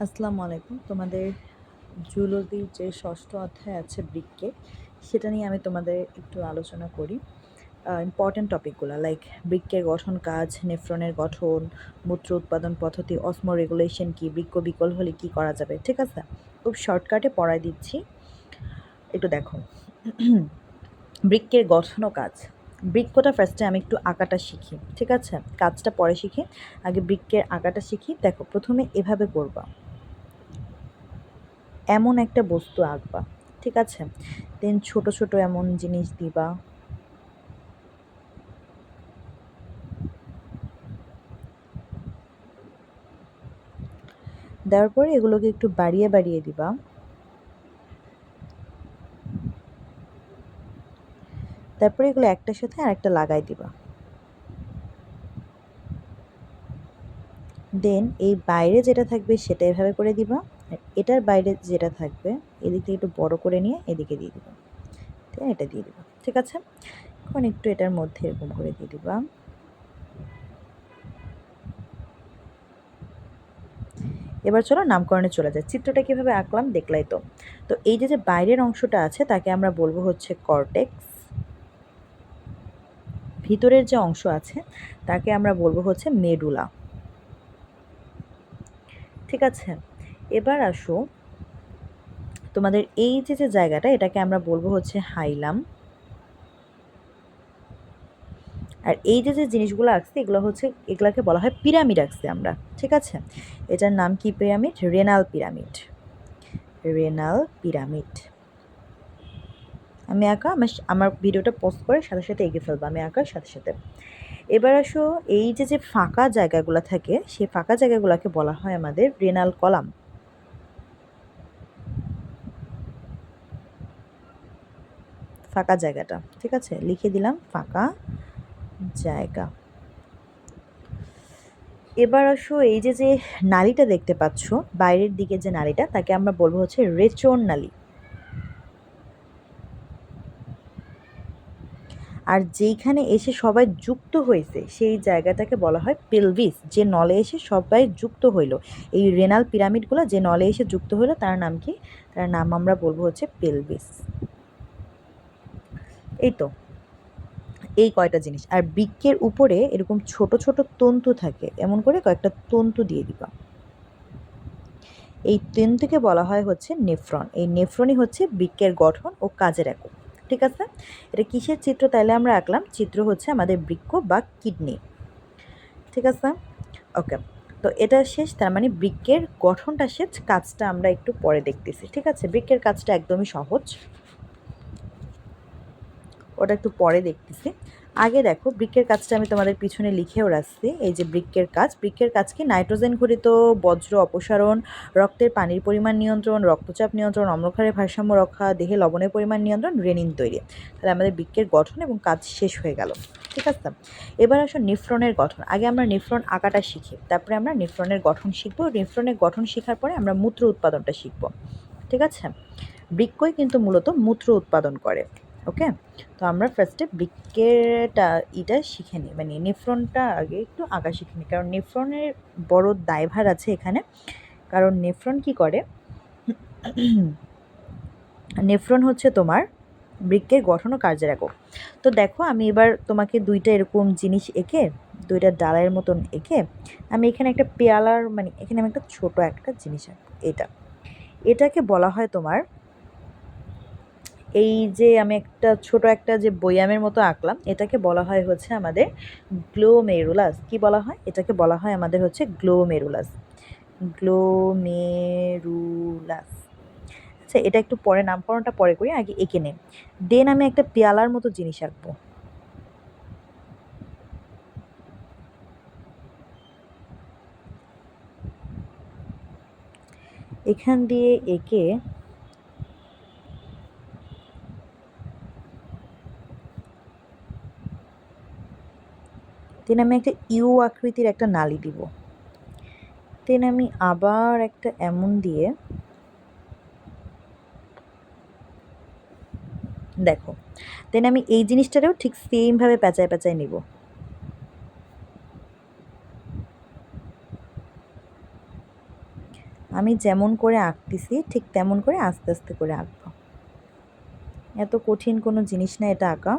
আসসালামু আলাইকুম। তোমাদের জুলজির যে ষষ্ঠ অধ্যায় আছে বৃক্কে, সেটা নিয়ে আমি তোমাদের একটু আলোচনা করি। ইম্পর্ট্যান্ট টপিকগুলো লাইক বৃক্কের গঠন কাজ, নেফ্রনের গঠন, মূত্র উৎপাদন পদ্ধতি, অসমো রেগুলেশন কি, বৃক্ক বিকল হলে কি করা যাবে, ঠিক আছে? খুব শর্টকাটে পড়াই দিচ্ছি, একটু দেখো। বৃক্কের গঠন ও কাজ। বৃক্কটা ফার্স্টে আমি একটু আঁকাটা শিখি, ঠিক আছে? কাজটা পরে শিখি, আগে বৃক্কের আঁকাটা শিখি। দেখো, প্রথমে এভাবে করবা, এমন একটা বস্তু আঁকবা, ঠিক আছে? দেন ছোট ছোট এমন জিনিস দিবা, দেওয়ার পরে এগুলোকে একটু বাড়িয়ে বাড়িয়ে দিবা। তারপরে এগুলো একটার সাথে আর একটা লাগাই দিবা। দেন এই বাইরে যেটা থাকবে সেটা এভাবে করে দিবা, আর এটার বাইরে যেটা থাকবে এদিক থেকে একটু বড় করে নিয়ে এদিকে দিয়ে দিবা, দেন এটা দিয়ে দিবা, ঠিক আছে? এখন একটু এটার মধ্যে এরকম করে দিয়ে দিবা। এবার চলো নামকরণে চলে যায়। চিত্রটা কিভাবে আঁকলাম দেখলাই তো। তো এই যে যে বাইরের অংশটা আছে তাকে আমরা বলবো হচ্ছে কর্টেক্স, ভিতরের যে অংশ আছে তাকে আমরা বলবো হচ্ছে মেডুলা, ঠিক আছে? এবার আসো, তোমাদের এই যে যে জায়গাটা এটাকে আমরা বলবো হচ্ছে হাইলাম। আর এই যে যে জিনিসগুলো আঁকছি এগুলো হচ্ছে, এগুলাকে বলা হয় পিরামিড আঁকছি আমরা, ঠিক আছে? এটার নাম কি pyramid? Renal pyramid. Renal pyramid. আমি আঁকা, আমার ভিডিওটা পোস্ট করে সাথে সাথে এঁকে ফেলবো আমি আঁকার সাথে সাথে। এবার আসো, এই যে যে ফাঁকা জায়গাগুলো থাকে সেই ফাঁকা জায়গাগুলোকে বলা হয় আমাদের রেনাল কলাম। ফাঁকা জায়গাটা, ঠিক আছে? লিখে দিলাম ফাঁকা জায়গা। এবার আসো, এই যে যে নালীটা দেখতে পাচ্ছ বাইরের দিকে যে নালীটা তাকে আমরা বলবো হচ্ছে রেচন নালী। আর যেইখানে এসে সবাই যুক্ত হয়েছে সেই জায়গাটাকে বলা হয় পেলভিস। যে নলে এসে সবাই যুক্ত হইলো, এই রেনাল পিরামিডগুলো যে নলে এসে যুক্ত হইলো তার নাম কি? তার নাম আমরা বলবো হচ্ছে পেলভিস। এই তো, এই কয়টা জিনিস। আর বৃক্কের উপরে এরকম ছোট ছোট তন্তু থাকে, এমন করে কয়েকটা তন্তু দিয়ে দিবা। এই তন্তুকে বলা হয় হচ্ছে নেফ্রন। এই নেফ্রনই হচ্ছে বৃক্কের গঠন ও কাজের একক, ঠিক আছে? এটা কিসের চিত্র তাইলে আমরা আঁকলাম? চিত্র হচ্ছে আমাদের বৃক্ক বা কিডনি, ঠিক আছে? ওকে, তো এটা শেষ। তার মানে বৃক্কের গঠনটা শেষ, কাজটা আমরা একটু পরে দেখতেছি, ঠিক আছে? বৃক্কের কাজটা একদমই সহজ, ওটা একটু পরে দেখতেছি। আগে দেখো, বৃক্কের কাজটা আমি তোমাদের পিছনে লিখেও রাখছি। এই যে বৃক্কের কাজ, বৃক্কের কাজ কি? নাইট্রোজেন ঘটিত বজ্র অপসারণ, রক্তের পানির পরিমাণ নিয়ন্ত্রণ, রক্তচাপ নিয়ন্ত্রণ, অম্লক্ষারের ভারসাম্য রক্ষা, দেহে লবণের পরিমাণ নিয়ন্ত্রণ, রেনিন তৈরি। তাহলে আমাদের বৃক্কের গঠন এবং কাজ শেষ হয়ে গেল, ঠিক আছে? এবার আসো নেফ্রনের গঠন। আগে আমরা নেফ্রন আঁকাটা শিখি, তারপরে আমরা নেফ্রনের গঠন শিখবো। নেফ্রনের গঠন শেখার পরে আমরা মূত্র উৎপাদনটা শিখবো, ঠিক আছে? বৃক্কই কিন্তু মূলত মূত্র উৎপাদন করে। ওকে, তো আমরা ফার্স্টে বৃক্কেরটা এটা শিখে নিই, মানে নেফ্রনটা আগে একটু আঁকা শিখে নিই, কারণ নেফ্রনের বড় দায়ভার আছে এখানে। কারণ নেফ্রন কি করে? নেফ্রন হচ্ছে তোমার বৃক্কের গঠন ও কার্যের একক। তো দেখো, আমি এবার তোমাকে দুইটা এরকম জিনিস এঁকে, দুইটা ডালের মতন এঁকে আমি এখানে একটা পেয়ালার, মানে এখানে আমি একটা ছোট একটা জিনিস আঁকবো। এটাকে বলা হয় তোমার, এই যে আমি একটা ছোট একটা যে বয়ামের মতো আঁকলাম এটাকে বলা হয় হচ্ছে আমাদের গ্লোমেরুলাস। কি বলা হয়? এটাকে বলা হয় আমাদের হচ্ছে গ্লোমেরুলাস। গ্লোমেরুলাস। আচ্ছা, এটা একটু পরে, নামকরণটা পরে করি, আগে এঁকে নে। দেন আমি একটা পেয়ালার মতো জিনিস আঁকবো। এখান দিয়ে এঁকে দেন আমি একটা ইউ আকৃতির একটা নালী দিব। দেন আমি আবার একটা এমন দিয়ে, দেখো, দেন আমি এই জিনিসটারেও ঠিক সেমভাবে পেঁচায় পেঁচায় নিব। আমি যেমন করে আঁকতেছি ঠিক তেমন করে আস্তে আস্তে করে আঁকবো। এত কঠিন কোনো জিনিস না এটা আঁকা।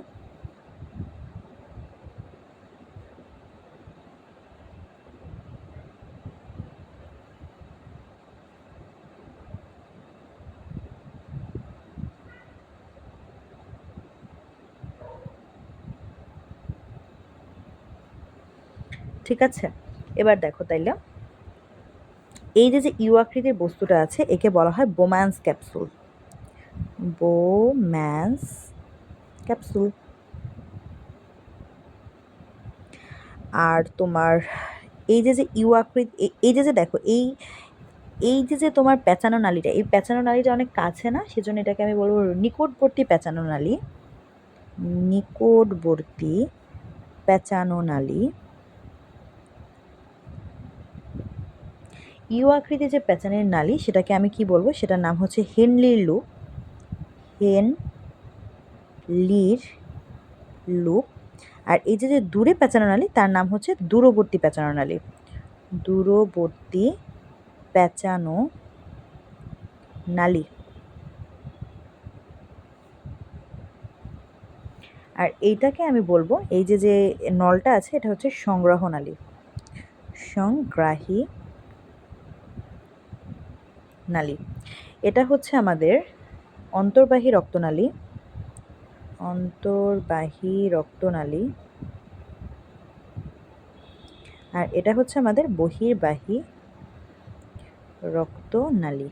ঠিক আছে, এবার দেখো তাইলে এই যে যে ইউ আকৃতির বস্তুটা আছে একে বলা হয় বোম্যান্স ক্যাপসুল। Bowman's capsule. আর তোমার এই যে যে ইউ আকৃতি এই যে যে দেখো এই এই যে যে তোমার পেঁচানো নালীটা, এই পেঁচানো নালীটা অনেক কাছে না, সেজন্য এটাকে আমি বলবো নিকটবর্তী পেঁচানো নালী। নিকটবর্তী পেঁচানো নালী। ইউ আকৃতি যে পেঁচানোর নালী সেটাকে আমি কি বলবো, সেটার নাম হচ্ছে হেনলির লুপ। হেনলির লুপ। আর এই যে যে দূরে পেঁচানো নালী তার নাম হচ্ছে দূরবর্তী পেঁচানো নালী। দূরবর্তী পেঁচানো নালী। আর এইটাকে আমি বলবো এই যে যে নলটা আছে এটা হচ্ছে সংগ্রহ নালী। সংগ্রাহী নালী। এটা হচ্ছে আমাদের অন্তর্বাহী রক্তনালী। অন্তর্বাহী রক্তনালী। আর এটা হচ্ছে আমাদের বহির্বাহী রক্তনালী।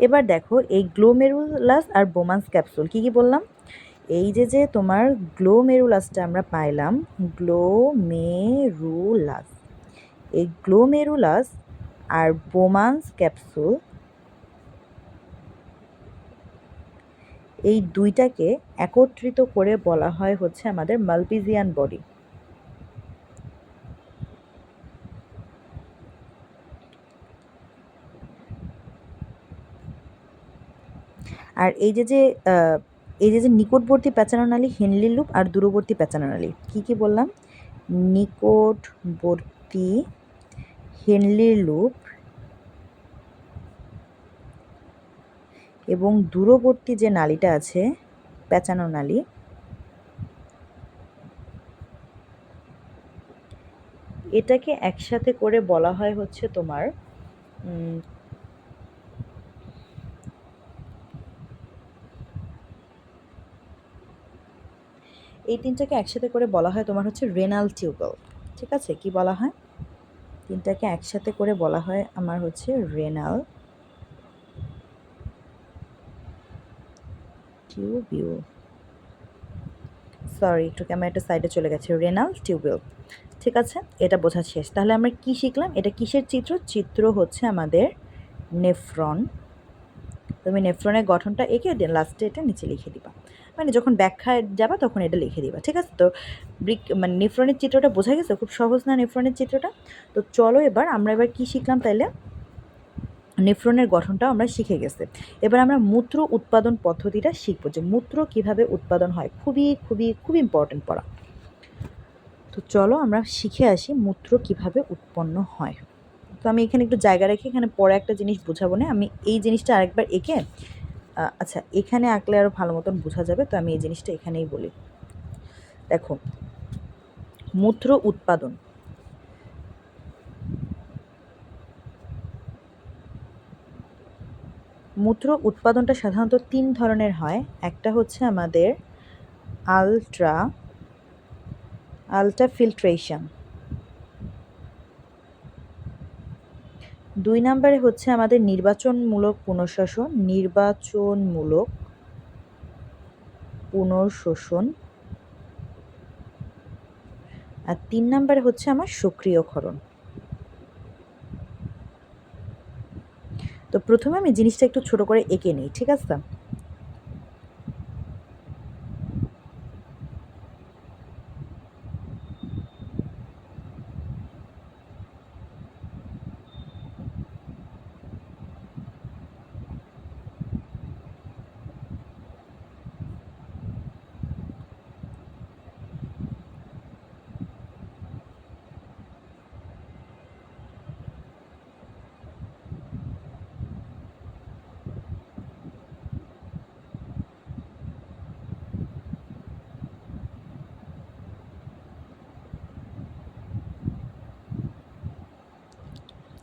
এবার দেখো এই গ্লোমেরুলাস আর বোমান্স ক্যাপসুল কি কি বললাম। এই যে যে তোমার গ্লোমেরুলাসটা আমরা পাইলাম, গ্লোমেরুলাস, এই গ্লোমেরুলাস আর বোমান্স ক্যাপসুল এই দুইটাকে একত্রিত করে বলা হয় হচ্ছে আমাদের মালপিজিয়ান বডি। আর এই যে যে এই যে যে নিকটবর্তী পেঁচানো নালী হেনলি লুপ আর দূরবর্তী পেঁচানো নালী কি কি বললাম, নিকটবর্তী হেনলি লুপ এবং দূরবর্তী যে নালীটা আছে পেঁচানো নালী, এটাকে একসাথে করে বলা হয় হচ্ছে তোমার এই তিনটাকে একসাথে করে বলা হয় তোমার হচ্ছে রেনাল টিউবেল। ঠিক আছে, কি বলা হয়, তিনটাকে একসাথে করে বলা হয় আমার হচ্ছে রেনাল টিউবিউল। সরি একটু ক্যামেরাটা সাইডে চলে গেছে, রেনাল টিউবিউল। ঠিক আছে, এটা বোঝা শেষ। তাহলে আমরা কি শিখলাম, এটা কিসের চিত্র, চিত্র হচ্ছে আমাদের নেফ্রন। তুমি নেফ্রনের গঠনটা এঁকে লাস্টে এটা নিচে লিখে দিবা, মানে যখন ব্যাখ্যায় যাবা তখন এটা লিখে দিবা। ঠিক আছে, তো মানে নেফ্রনের চিত্রটা বোঝা গেছে, খুব সহজ না নেফ্রনের চিত্রটা। তো চলো আমরা এবার কি শিখলাম তাইলে, নেফ্রনের গঠনটাও আমরা শিখে গেছে। এবার আমরা মূত্র উৎপাদন পদ্ধতিটা শিখবো, যে মূত্র কিভাবে উৎপাদন হয়, খুবই খুবই খুব ইম্পর্টেন্ট পড়া। তো চলো আমরা শিখে আসি মূত্র কিভাবে উৎপন্ন হয়। তো আমি এখানে একটু জায়গা রেখে এখানে পরে একটা জিনিস বোঝাবো না, আমি এই জিনিসটা আরেকবার এঁকে আচ্ছা এখানে আঁকলে আরও ভালো মতন বোঝা যাবে, তো আমি এই জিনিসটা এখানেই বলি। দেখো মূত্র উৎপাদন, মূত্র উৎপাদনটা সাধারণত তিন ধরনের হয়। একটা হচ্ছে আমাদের আলট্রা ফিল্ট্রেশন, দুই নম্বরে হচ্ছে আমাদের নির্বাচনমূলক পুনঃশোষণ, আর তিন নম্বরে হচ্ছে আমার সক্রিয়করণ। তো প্রথমে আমি জিনিসটা একটু ছোট করে এঁকে নিই, ঠিক আছে।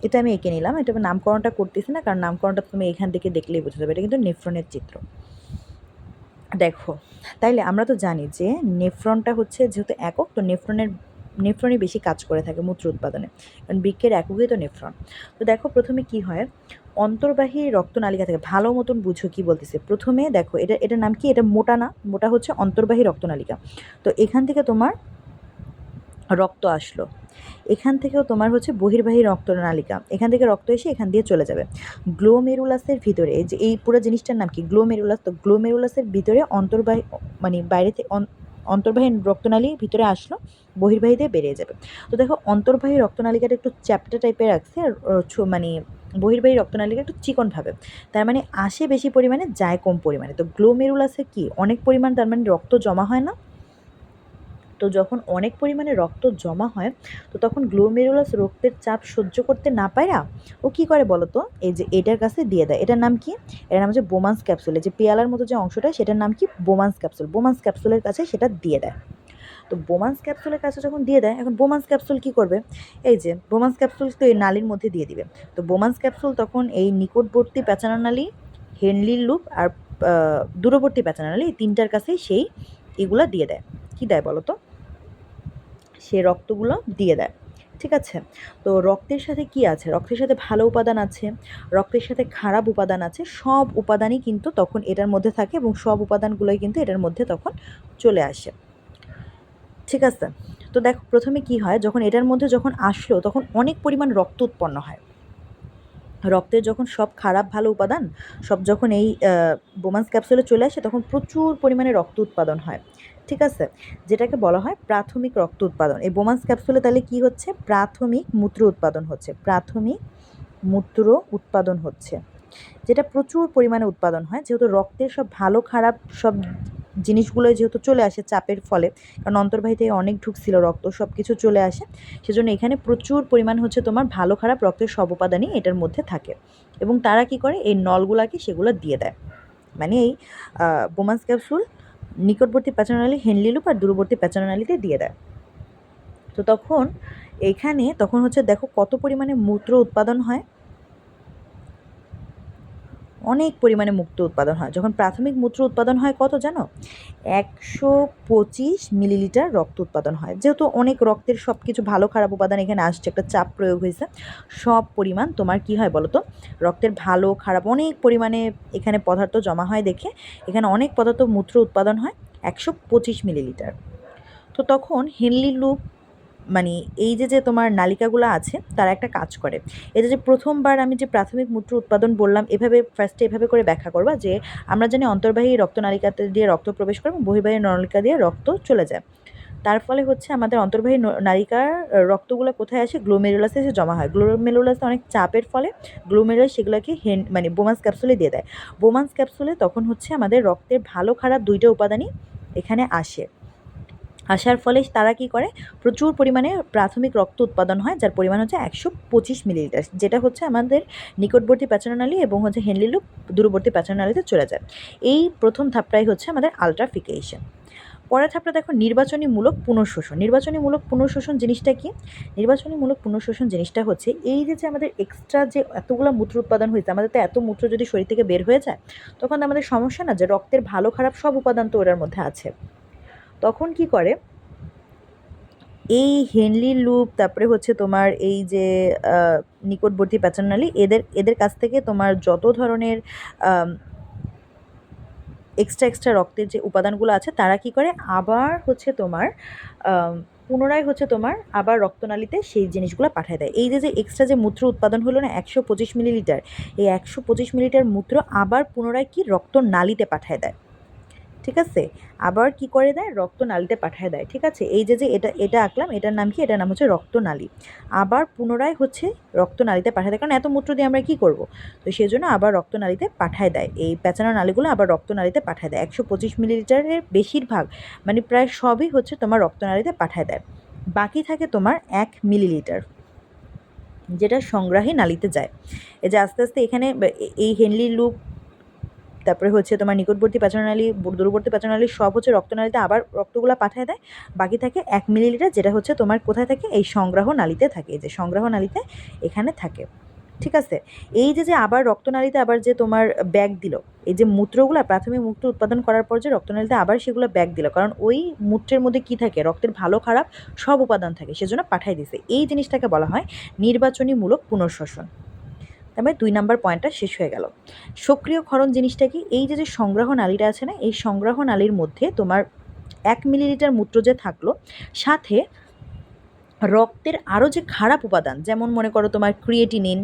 এটা আমি এঁকে নিলাম, এটা আমি নামকরণটা করতেছি না, কারণ নামকরণটা তুমি এখান থেকে দেখলেই বুঝতে যাবে, এটা কিন্তু নেফ্রনের চিত্র। দেখো, তাইলে আমরা তো জানি যে নেফ্রনটা হচ্ছে যেহেতু একক, তো নেফ্রনই বেশি কাজ করে থাকে মূত্র উৎপাদনে, কারণ বৃক্কের এককই তো নেফ্রন। তো দেখো প্রথমে কি হয়, অন্তর্বাহী রক্তনালিকা থেকে, ভালো মতন বুঝো কি বলতেছে। প্রথমে দেখো, এটার নাম কি, এটা মোটা না, মোটা হচ্ছে অন্তর্বাহী রক্তনালিকা। তো এখান থেকে তোমার রক্ত আসলো, এখান থেকেও তোমার হচ্ছে বহির্বাহী রক্তনালিকা, এখান থেকে রক্ত এসে এখান দিয়ে চলে যাবে গ্লোমেরুলাসের ভিতরে। যে এই পুরো জিনিসটার নাম কি, গ্লোমেরুলাস। তো গ্লোমেরুলাসের ভিতরে অন্তর্বাহী, মানে বাইরে থেকে অন্তর্বাহী রক্তনালী ভিতরে আসলো, বহির্বাহী দিয়ে বেরিয়ে যাবে। তো দেখো অন্তর্বাহী রক্তনালিকাটা একটু চ্যাপ্টা টাইপের রাখছে, আর মানে বহির্বাহী রক্তনালিকা একটু চিকনভাবে, তার মানে আসে বেশি পরিমাণে, যায় কম পরিমাণে। তো গ্লোমেরুলাসে কি অনেক পরিমাণ, তার মানে রক্ত জমা হয় না। তো যখন অনেক পরিমাণে রক্ত জমা হয়, তো তখন গ্লোমেরুলাস রক্তের চাপ সহ্য করতে না পারা ও কী করে বলো তো, এই যে এটার কাছে দিয়ে দেয়। এটার নাম কি, এটার নাম হচ্ছে বোমান্স ক্যাপসুল। যে পেয়ালার মতো যে অংশটা, সেটার নাম কি, বোমান্স ক্যাপসুল। বোমান্স ক্যাপসুলের কাছে সেটা দিয়ে দেয়। তো বোমান্স ক্যাপসুলের কাছে যখন দিয়ে দেয়, এখন বোমান্স ক্যাপসুল কী করবে, এই যে বোমান্স ক্যাপসুল তো এই নালীর মধ্যে দিয়ে দিবে। তো বোমান্স ক্যাপসুল তখন এই নিকটবর্তী প্যাচানো নালী, হেনলির লুপ আর দূরবর্তী প্যাচানো নালী, এই তিনটার কাছেই সেই এগুলো দিয়ে দেয়। কী দেয় বলো তো, সে রক্তগুলো দিয়ে দেয়। ঠিক আছে, তো রক্তের সাথে কি আছে, রক্তের সাথে ভালো উপাদান আছে, রক্তের সাথে খারাপ উপাদান আছে, সব উপাদানই কিন্তু তখন এটার মধ্যে থাকে, এবং সব উপাদানগুলোই কিন্তু এটার মধ্যে তখন চলে আসে। ঠিক আছে, তো দেখো প্রথমে কি হয়, যখন এটার মধ্যে যখন আসলো, তখন অনেক পরিমাণ রক্ত উৎপন্ন হয়। রক্তের যখন সব খারাপ ভালো উপাদান সব যখন এই বোমান্স ক্যাপসুলে চলে আসে, তখন প্রচুর পরিমাণে রক্ত উৎপাদন হয়। ঠিক আছে, যেটাকে বলা হয় প্রাথমিক রক্ত উৎপাদন। এই বোমান্স ক্যাপসুলে তাহলে কি হচ্ছে, প্রাথমিক মূত্র উৎপাদন হচ্ছে, প্রাথমিক মূত্র উৎপাদন হচ্ছে, যেটা প্রচুর পরিমাণে উৎপাদন হয়, যেহেতু রক্তের সব ভালো খারাপ সব জিনিসগুলোই যেহেতু চলে আসে চাপের ফলে, কারণ অন্তর্বাহিতে অনেক ঢুকছিল রক্ত, সব কিছু চলে আসে, সেজন্য এখানে প্রচুর পরিমাণ হচ্ছে তোমার ভালো খারাপ রক্তের সব উপাদানই এটার মধ্যে থাকে, এবং তারা কি করে, এই নলগুলাকে সেগুলো দিয়ে দেয়। মানে এই বোমান্স ক্যাপসুল নিকটবর্তী প্যাচারনালী, হেনলি লুপ আর দূরবর্তী প্যাচারনালীতে দিয়ে দেয়। তো তখন এখানে তখন হচ্ছে দেখো কত পরিমাণে মূত্র উৎপাদন হয়, অনেক পরিমাণে মুক্ত উৎপাদন হয়। যখন প্রাথমিক মূত্র উৎপাদন হয় কত জানো, 125 মিলিলিটার রক্ত উৎপাদন হয়। যেহেতু অনেক রক্তের সব কিছু ভালো খারাপ উপাদান এখানে আসছে, একটা চাপ প্রয়োগ হয়েছে, সব পরিমাণ তোমার কি হয় বলো তো, রক্তের ভালো খারাপ অনেক পরিমাণে এখানে পদার্থ জমা হয় দেখে এখানে অনেক পদার্থ মূত্র উৎপাদন হয়, 125 মিলিলিটার। তো তখন হেনলি লুপ, মানে এই যে তোমার নালিকাগুলো আছে, তারা একটা কাজ করে। এই যে প্রথমবার আমি যে প্রাথমিক মূত্র উৎপাদন বললাম, এভাবে ফার্স্টে এভাবে করে ব্যাখ্যা করবা যে আমরা জানি অন্তর্বাহী রক্তনালিকাতে দিয়ে রক্ত প্রবেশ করে এবং বহির্বাহী নালিকা দিয়ে রক্ত চলে যায়। তার ফলে হচ্ছে আমাদের অন্তর্বাহী নালিকার রক্তগুলো কোথায় আসে, গ্লোমেরুলাসে এসে জমা হয়। গ্লোমেরুলাসে অনেক চাপের ফলে গ্লোমেরুলাস সেগুলোকে মানে বোমান্স ক্যাপসুলে দিয়ে দেয়। বোমান্স ক্যাপসুলে তখন হচ্ছে আমাদের রক্তের ভালো খারাপ দুইটা উপাদানই এখানে আসে। আসার ফলে তারা কি করে, প্রচুর পরিমাণে প্রাথমিক রক্ত উৎপাদন হয়, যার পরিমাণ হচ্ছে 125 মিলিলিটার, যেটা হচ্ছে আমাদের নিকটবর্তী প্যাচারনালী এবং হচ্ছে হেনলি লুপ দূরবর্তী প্যাচারনালীতে চলে যায়। এই প্রথম ধাপটাই হচ্ছে আমাদের আলট্রাফিকেশন। পরের ধাপটা দেখো, নির্বাচনীমূলক পুনঃশোষণ। নির্বাচনীমূলক পুনঃশোষণ জিনিসটা কি, নির্বাচনীমূলক পুনঃশোষণ জিনিসটা হচ্ছে এই যে আমাদের এক্সট্রা যে এতগুলো মূত্র উৎপাদন হয়েছে, আমাদের তো এত মূত্র যদি শরীর থেকে বের হয়ে যায়, তখন আমাদের সমস্যা না, যে রক্তের ভালো খারাপ সব উপাদান তো ওটার মধ্যে আছে। তখন কি করে, এই হেনলি লুপ, তারপরে হচ্ছে তোমার এই যে নিকটবর্তী প্যাচারনালী, এদের এদের কাছ থেকে তোমার যত ধরনের এক্সট্রা রক্তের যে উপাদানগুলো আছে, তারা কি করে আবার হচ্ছে তোমার পুনরায় হচ্ছে তোমার আবার রক্তনালীতে সেই জিনিসগুলো পাঠিয়ে দেয়। এই যে এক্সট্রা যে মূত্র উৎপাদন হলো না 125 মিলিলিটার, এই 125 মিলিলিটার মূত্র আবার পুনরায় কি রক্তনালীতে পাঠিয়ে দেয়। ঠিক আছে, আবার কি করে দেয়, রক্তনালীতে পাঠিয়ে দেয়। ঠিক আছে, এই যে এটা এটা আঁকলাম, এটার নাম কি, এটার নাম হচ্ছে রক্তনালী। আবার পুনরায় হচ্ছে রক্তনালীতে পাঠিয়ে দেয়, কারণ এত মূত্র দিয়ে আমরা কি করব, তো সেই জন্য আবার রক্তনালীতে পাঠিয়ে দেয়। এই প্যাঁচানো নালীগুলো আবার রক্তনালীতে পাঠিয়ে দেয়। 125 মিলিলিটারের বেশিরভাগ, মানে প্রায় সবই হচ্ছে তোমার রক্তনালীতে পাঠিয়ে দেয়। বাকি থাকে তোমার 1 মিলিলিটার, যেটা সংগ্রাহী নালীতে যায়। এই যে আস্তে আস্তে এখানে এই হেনলি লুপ তারপরে হচ্ছে তোমার নিকটবর্তী পাচননালী, দূরবর্তী পাচননালী সব হচ্ছে রক্তনালীতে আবার রক্তগুলো পাঠিয়ে দেয়। বাকি থাকে 1 মিলিলিটার, যেটা হচ্ছে তোমার কোথায় থাকে, এই সংগ্রহ নালীতে থাকে, এই যে সংগ্রহ নালীতে এখানে থাকে। ঠিক আছে, এই যে আবার রক্তনালীতে আবার যে তোমার ব্যাগ দিল, এই যে মূত্রগুলা প্রাথমিক মূত্র উৎপাদন করার পর যে রক্তনালীতে আবার সেগুলো ব্যাগ দিল, কারণ ওই মূত্রের মধ্যে কি থাকে, রক্তের ভালো খারাপ সব উপাদান থাকে, সেজন্য পাঠাই দিছে। এই জিনিসটাকে বলা হয় নির্বাচনীমূলক পুনর্শোষণ। তারপরে 2 নাম্বার পয়েন্টটা শেষ হয়ে গেল। সক্রিয় ক্ষরণ জিনিসটা কি, এই যে সংগ্রহ নালীটা আছে না, এই সংগ্রহ নালীর মধ্যে তোমার 1 মিলিলিটার মূত্র যে থাকলো, সাথে রক্তের আরও যে খারাপ উপাদান, যেমন মনে করো তোমার ক্রিয়েটিনিন,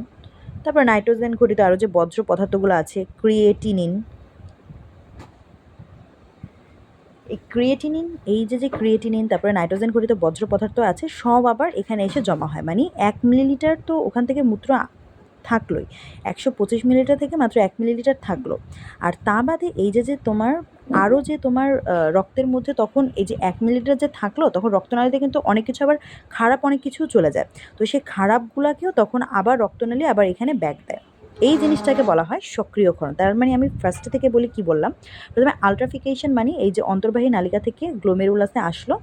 তারপর নাইট্রোজেন ঘটিত আরও যে বজ্র পদার্থগুলো আছে, ক্রিয়েটিনিন, এই ক্রিয়েটিনিন, এই যে ক্রিয়েটিনিন, তারপরে নাইট্রোজেন ঘটিত বজ্র পদার্থ আছে, সব আবার এখানে এসে জমা হয়। মানে 1 মিলিলিটার তো ওখান থেকে মূত্র থাকলোই, 125 মিলিলিটার থেকে মাত্র 1 মিলিলিটার থাকলো। আর তা বাদে এই যে তোমার আরও যে তোমার রক্তের মধ্যে তখন এই যে 1 মিলিলিটার যে থাকলো, তখন রক্তনালীতে কিন্তু অনেক কিছু আবার খারাপ অনেক কিছু চলে যায়, তো সেই খারাপগুলোকেও তখন আবার রক্তনালী আবার এখানে ব্যাক দেয়। এই জিনিসটাকে বলা হয় সক্রিয়করণ। তার মানে আমি ফার্স্টে থেকে বলি কি বললাম, প্রথমে আলট্রাফিকেশন মানে এই যে অন্তর্বাহী নালিকা থেকে গ্লোমেরুলাসে আসলো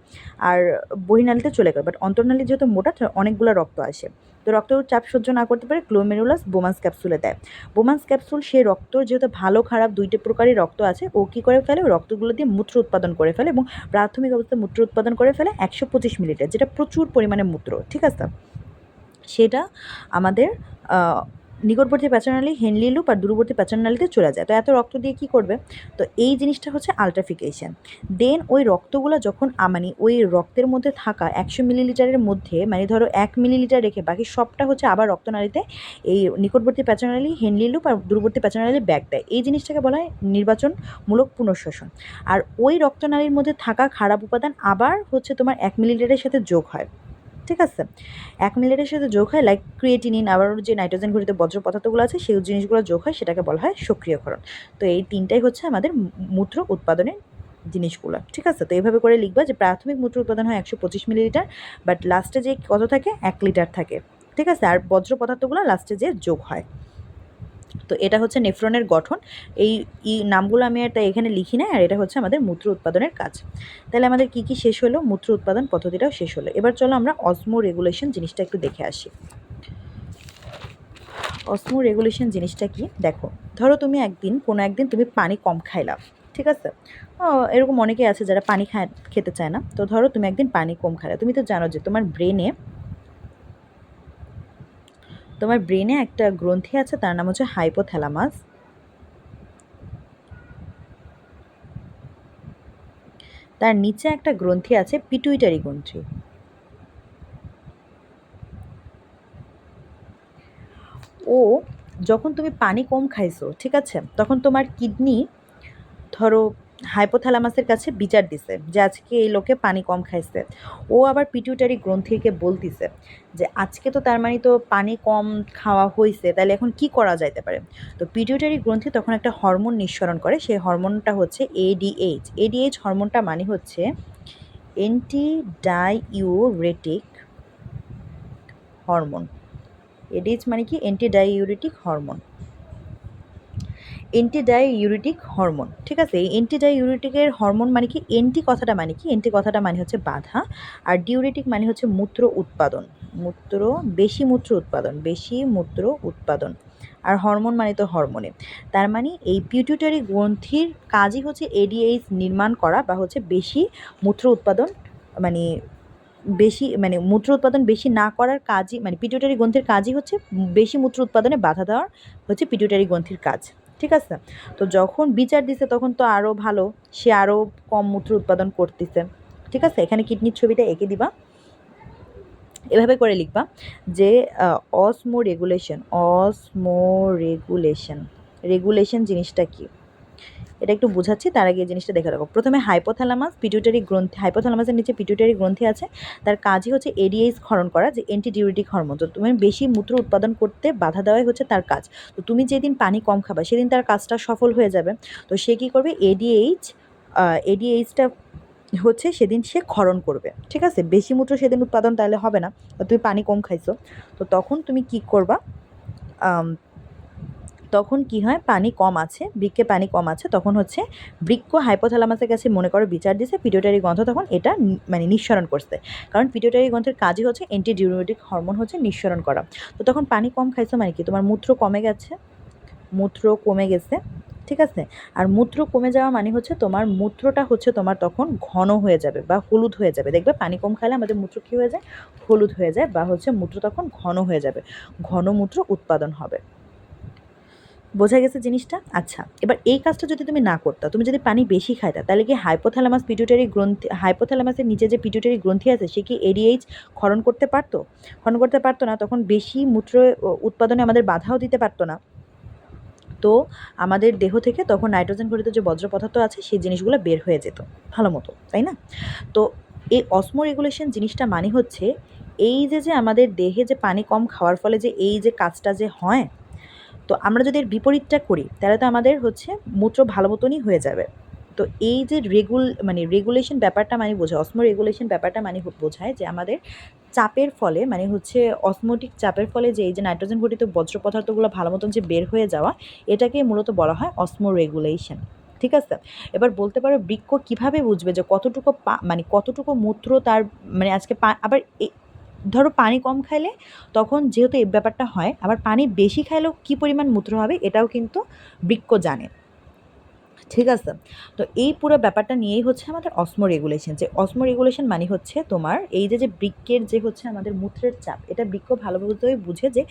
আর বহিনালীতে চলে গেল, বাট অন্তর্নালী যেহেতু মোটা অনেকগুলো রক্ত আসে, তো রক্ত চাপ সহ্য না করতে পারে, গ্লোমেরুলাস বোমান্স ক্যাপসুলে দেয়। বোমান্স ক্যাপসুল সেই রক্ত যেহেতু ভালো খারাপ দুইটা প্রকারই রক্ত আছে, ও কী করে ফেলে, রক্তগুলো দিয়ে মূত্র উৎপাদন করে ফেলে এবং প্রাথমিক অবস্থায় মূত্র উৎপাদন করে ফেলে 125 মিলিলিটার, যেটা প্রচুর পরিমাণে মূত্র। ঠিক আছে, সেটা আমাদের নিকটবর্তী প্যাচারনালী, হেনলি লুপ আর দূরবর্তী প্যাচারনালীতে চলে যায়। তো এত রক্ত দিয়ে কি করবে, তো এই জিনিসটা হচ্ছে আলট্রাফিকেশন। দেন ওই রক্তগুলো যখন মানে ওই রক্তের মধ্যে থাকা 100 মিলিলিটারের মধ্যে, মানে ধরো 1 মিলিলিটার রেখে বাকি সবটা হচ্ছে আবার রক্তনালীতে এই নিকটবর্তী প্যাচারনালী, হেনলি লুপ আর দূরবর্তী প্যাচারনালী ব্যাক দেয়। এই জিনিসটাকে বলা হয় নির্বাচনমূলক পুনঃশোষণ। আর ওই রক্তনালীর মধ্যে থাকা খারাপ উপাদান আবার হচ্ছে তোমার 1 মিলিলিটারের সাথে যোগ হয়। ঠিক আছে, 1 মিলিলিটারের সাথে যোগ হয়, লাইক ক্রিয়েটিনিন, আবার যে নাইট্রোজেন ঘটিত বজ্র পদার্থগুলো আছে সেই জিনিসগুলো যোগ হয়, সেটাকে বলা হয় সক্রিয়করণ। তো এই তিনটাই হচ্ছে আমাদের মূত্র উৎপাদনের জিনিসগুলো। ঠিক আছে, তো এইভাবে করে লিখবা যে প্রাথমিক মূত্র উৎপাদন হয় 125 মিলিলিটার, বাট লাস্টে যে কত থাকে, 1 লিটার থাকে। ঠিক আছে, আর বজ্র পদার্থগুলো লাস্টে যে যোগ হয়। তো এটা হচ্ছে নেফ্রনের গঠন। এই নামগুলো আমি আর তাই এখানে লিখি না, আর এটা হচ্ছে আমাদের মূত্র উৎপাদনের কাজ। তাহলে আমাদের কি কি শেষ হলো, মূত্র উৎপাদন পদ্ধতিটাও শেষ হলো। এবার চলো আমরা অসমো রেগুলেশন জিনিসটা একটু দেখে আসি। অসমো রেগুলেশন জিনিসটা কি, দেখো, ধরো তুমি কোনো একদিন তুমি পানি কম খাইলা। ঠিক আছে, এরকম অনেকেই আছে যারা পানি খেতে চায় না। তো ধরো তুমি একদিন পানি কম খাইলা, তুমি তো জানো যে তোমার ব্রেনে একটা গ্রন্থি আছে, তার নাম হচ্ছে হাইপোথ্যালামাস। তার নিচে একটা গ্রন্থি আছে পিটুইটারি গ্রন্থি। ও যখন তুমি পানি কম খাইছো, ঠিক আছে, তখন তোমার কিডনি ধরো হাইপোথ্যালামাসের কাছে বিচার দিছে যে আজকে এই লোকে পানি কম খাইছে। ও আবার পিটুইটারি গ্রন্থিকে বলতিছে যে আজকে তো তার মানে তো পানি কম খাওয়া হয়েছে, তাহলে এখন কি করা যাইতে পারে। তো পিটুইটারি গ্রন্থি তখন একটা হরমোন নিঃসরণ করে, সেই হরমোনটা হচ্ছে এডিএইচ। এডিএইচ হরমোনটা মানে হচ্ছে অ্যান্টি ডাইউরেটিক হরমোন। এডিএইচ মানে কি, anti diuretic hormone. Anti diuretic hormone, ঠিক আছে। এই অ্যান্টি ডাইউরেটিকের হরমোন মানে কি, অ্যান্টি কথাটা মানে কি, অ্যান্টি কথাটা মানে হচ্ছে বাধা, আর ডিউরেটিক মানে হচ্ছে মূত্র উৎপাদন, বেশি মূত্র উৎপাদন, আর হরমোন মানে তো হরমোনে। তার মানে এই পিটুইটারি গ্রন্থির কাজই হচ্ছে এডিএইচ নির্মাণ করা, বা হচ্ছে বেশি মূত্র উৎপাদন, মানে মূত্র উৎপাদন বেশি না করার কাজই, মানে পিটুইটারি গ্রন্থির কাজই হচ্ছে বেশি মূত্র উৎপাদনে বাধা দেওয়ার হচ্ছে পিটুইটারি গ্রন্থির কাজ। ঠিক আছে, তো যখন বিচার দিছে তখন তো আরও ভালো, সে আরও কম মূত্র উৎপাদন করতেছে। ঠিক আছে, এখানে কিডনির ছবিটা এঁকে দিবা, এভাবে করে লিখবা যে অসমো রেগুলেশন জিনিসটা কি, এটা একটু বোঝাচ্ছি, তার আগে এই জিনিসটা দেখে রাখো। প্রথমে হাইপোথ্যালামাস, পিটুইটারি গ্রন্থি, হাইপোথ্যালামাসের নিচে পিটুইটারি গ্রন্থি আছে, তার কাজই হচ্ছে এডিএইচ ক্ষরণ করা, যে অ্যান্টি ডিউরেটিক হরমোন। তো তুমি বেশি মূত্র উৎপাদন করতে বাধা দেওয়াই হচ্ছে তার কাজ। তো তুমি যেদিন পানি কম খাবা সেদিন তার কাজটা সফল হয়ে যাবে। তো সে কী করবে, এডিএইচটা হচ্ছে সেদিন সে ক্ষরণ করবে। ঠিক আছে, বেশি মূত্র সেদিন উৎপাদন তাহলে হবে না, তুমি পানি কম খাইছো। তো তখন তুমি কি করবা, তখন কি হয়, পানি কম আছে, বৃক্কে পানি কম আছে, তখন হচ্ছে বৃক্ক হাইপোথ্যালামাসের কাছে মনে করো বিচার দিছে, পিটুইটারি গ্রন্থ তখন এটা মানে নিঃসরণ করছে। কারণ পিটুইটারি গ্রন্থের কাজই হচ্ছে অ্যান্টি ডিউরেটিক হরমোন হচ্ছে নিঃসরণ করা। তো তখন পানি কম খাইছো মানে কি, তোমার মূত্র কমে গেছে, মূত্র কমে গেছে, ঠিক আছে। আর মূত্র কমে যাওয়া মানে হচ্ছে তোমার মূত্রটা হচ্ছে তোমার তখন ঘন হয়ে যাবে বা হলুদ হয়ে যাবে। দেখবে পানি কম খাইলে আমাদের মূত্র কী হয়ে যায়, হলুদ হয়ে যায়, বা হচ্ছে মূত্র তখন ঘন হয়ে যাবে, ঘন মূত্র উৎপাদন হবে। বোঝা গেছে জিনিসটা? আচ্ছা, এবার এই কাজটা যদি তুমি না করতা, তুমি যদি পানি বেশি খাইতা, তাহলে কি হাইপোথ্যালামাস পিটুইটারি গ্রন্থি, হাইপোথ্যালামাসের নিচে যে পিটুইটারি গ্রন্থি আছে সে কি এডিএইচ ক্ষরণ করতে পারতো? ক্ষরণ করতে পারতো না, তখন বেশি মূত্র উৎপাদনে আমাদের বাধাও দিতে পারতো না। তো আমাদের দেহ থেকে তখন নাইট্রোজেন ঘটিত যে বজ্র পদার্থ আছে সেই জিনিসগুলো বের হয়ে যেত ভালো মতো, তাই না? তো এই অসমো রেগুলেশন জিনিসটা মানে হচ্ছে এই যে আমাদের দেহে যে পানি কম খাওয়ার ফলে যে এই যে কাজটা যে হয়, তো আমরা যদি এর বিপরীতটা করি তাহলে তো আমাদের হচ্ছে মূত্র ভালো মতনই হয়ে যাবে। তো এই যে রেগুলেশন ব্যাপারটা মানে বোঝায়, অসমো রেগুলেশন ব্যাপারটা মানে বোঝায় যে আমাদের চাপের ফলে মানে হচ্ছে অসমোটিক চাপের ফলে যে এই যে নাইট্রোজেন ঘটিত বজ্র পদার্থগুলো ভালো মতন যে বের হয়ে যাওয়া, এটাকে মূলত বলা হয় অসমো রেগুলেশন। ঠিক আছে, এবার বলতে পারো বৃক্ক কিভাবে বুঝবে যে কতটুকু মানে কতটুকু মূত্র তার মানে আজকে আবার ধরো পানি কম খাইলে তখন যেহেতু এই ব্যাপারটা হয়, আবার পানি বেশি খাইলেও কী পরিমাণ মূত্র হবে এটাও কিন্তু বৃক্ক জানে। ঠিক আছে, তো এই পুরো ব্যাপারটা নিয়েই হচ্ছে আমাদের অসমো রেগুলেশন। যে অসমো রেগুলেশন মানে হচ্ছে তোমার এই যে বৃক্কের যে হচ্ছে আমাদের মূত্রের চাপ, এটা বৃক্ক ভালোভাবে বুঝে যে